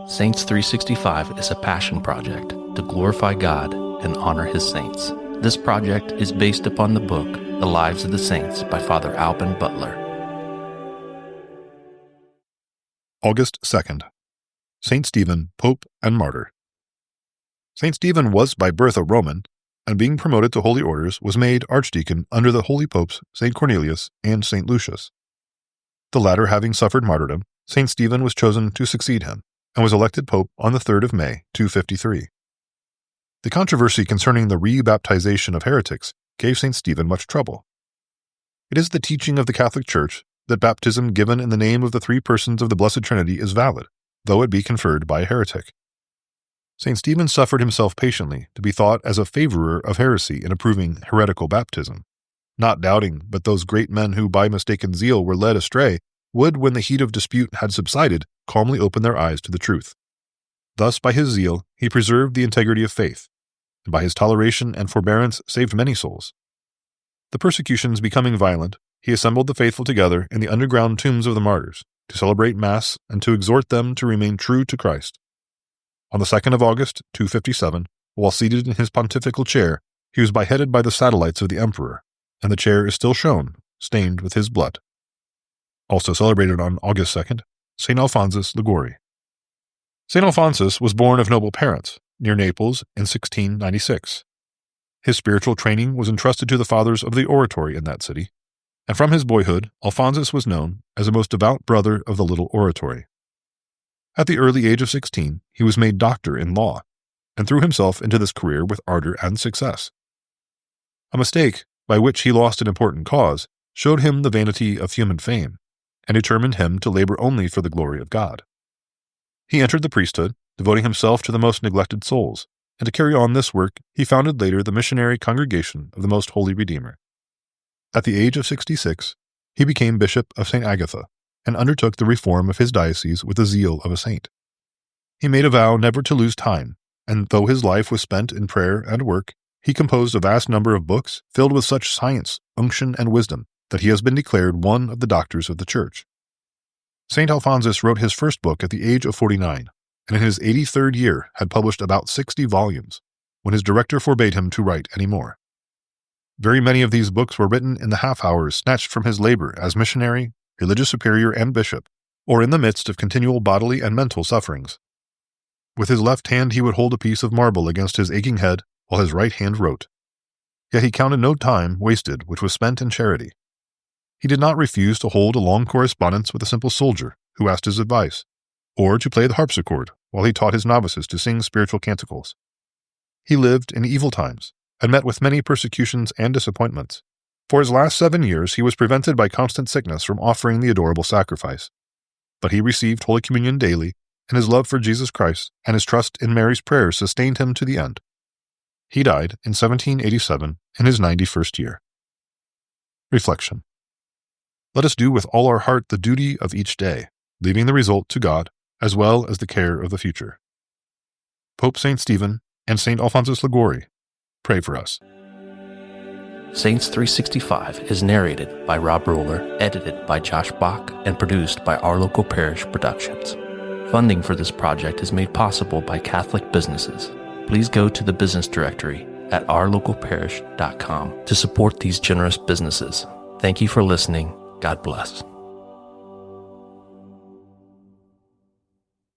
Saints 365 is a passion project to glorify God and honor His saints. This project is based upon the book, The Lives of the Saints by Father Alban Butler. August 2nd. Saint Stephen, Pope and Martyr. Saint Stephen was by birth a Roman, and being promoted to holy orders was made archdeacon under the holy popes Saint Cornelius and Saint Lucius. The latter having suffered martyrdom, Saint Stephen was chosen to succeed him, and was elected pope on the 3rd of May, 253. The controversy concerning the re-baptization of heretics gave Saint Stephen much trouble. It is the teaching of the Catholic Church that baptism given in the name of the three persons of the Blessed Trinity is valid, though it be conferred by a heretic. Saint Stephen suffered himself patiently to be thought as a favorer of heresy in approving heretical baptism, not doubting but those great men who by mistaken zeal were led astray would, when the heat of dispute had subsided, calmly open their eyes to the truth. Thus by his zeal he preserved the integrity of faith, and by his toleration and forbearance saved many souls. The persecutions becoming violent, he assembled the faithful together in the underground tombs of the martyrs, to celebrate Mass and to exhort them to remain true to Christ. On the 2nd of August, 257, while seated in his pontifical chair, he was beheaded by the satellites of the emperor, and the chair is still shown, stained with his blood. Also celebrated on August 2nd, St. Alphonsus Liguori. St. Alphonsus was born of noble parents, near Naples in 1696. His spiritual training was entrusted to the fathers of the oratory in that city, and from his boyhood, Alphonsus was known as a most devout brother of the little oratory. At the early age of 16, he was made doctor in law, and threw himself into this career with ardor and success. A mistake, by which he lost an important cause, showed him the vanity of human fame, and determined him to labor only for the glory of God. He entered the priesthood, devoting himself to the most neglected souls, and to carry on this work he founded later the missionary congregation of the Most Holy Redeemer. At the age of 66, he became Bishop of St. Agatha, and undertook the reform of his diocese with the zeal of a saint. He made a vow never to lose time, and though his life was spent in prayer and work, he composed a vast number of books filled with such science, unction, and wisdom that he has been declared one of the doctors of the Church. St. Alphonsus wrote his first book at the age of 49, and in his 83rd year had published about 60 volumes, when his director forbade him to write any more. Very many of these books were written in the half-hours snatched from his labor as missionary, religious superior, and bishop, or in the midst of continual bodily and mental sufferings. With his left hand he would hold a piece of marble against his aching head, while his right hand wrote. Yet he counted no time wasted which was spent in charity. He did not refuse to hold a long correspondence with a simple soldier who asked his advice, or to play the harpsichord while he taught his novices to sing spiritual canticles. He lived in evil times, and met with many persecutions and disappointments. For his last 7 years he was prevented by constant sickness from offering the adorable sacrifice. But he received Holy Communion daily, and his love for Jesus Christ and his trust in Mary's prayers sustained him to the end. He died in 1787 in his 91st year. Reflection. Let us do with all our heart the duty of each day, leaving the result to God, as well as the care of the future. Pope St. Stephen and St. Alphonsus Liguori, pray for us. Saints 365 is narrated by Rob Roller, edited by Josh Bach, and produced by Our Local Parish Productions. Funding for this project is made possible by Catholic businesses. Please go to the business directory at ourlocalparish.com to support these generous businesses. Thank you for listening. God bless.